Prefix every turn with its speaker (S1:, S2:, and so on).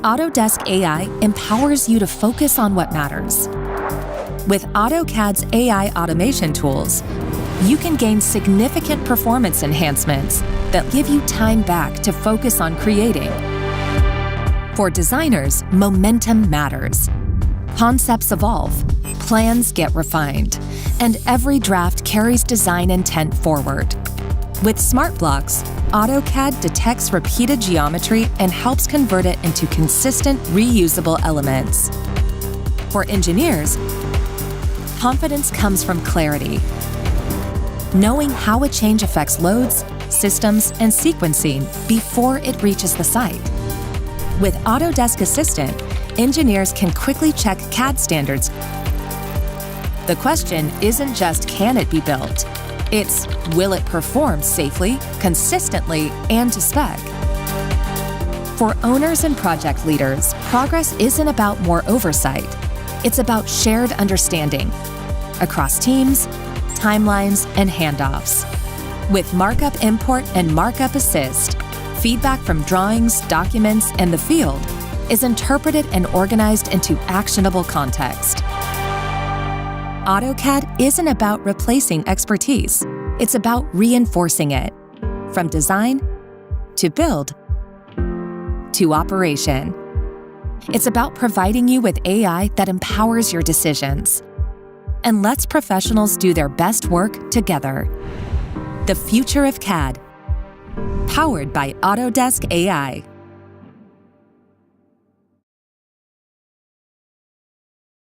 S1: Autodesk AI empowers you to focus on what matters. With AutoCAD's AI automation tools, you can gain significant performance enhancements that give you time back to focus on creating. For designers, momentum matters. Concepts evolve, plans get refined, and every draft carries design intent forward. With Smart Blocks, AutoCAD detects repeated geometry and helps convert it into consistent, reusable elements. For engineers, confidence comes from clarity. Knowing how a change affects loads, systems, and sequencing before it reaches the site. With Autodesk Assistant, engineers can quickly check CAD standards. The question isn't just can it be built, it's will it perform safely, consistently, and to spec. For owners and project leaders, progress isn't about more oversight. It's about shared understanding across teams, timelines, and handoffs. With Markup Import and Markup Assist, feedback from drawings, documents, and the field is interpreted and organized into actionable context. AutoCAD isn't about replacing expertise. It's about reinforcing it. From design to build to operation. It's about providing you with AI that empowers your decisions and lets professionals do their best work together. The future of CAD, powered by Autodesk AI.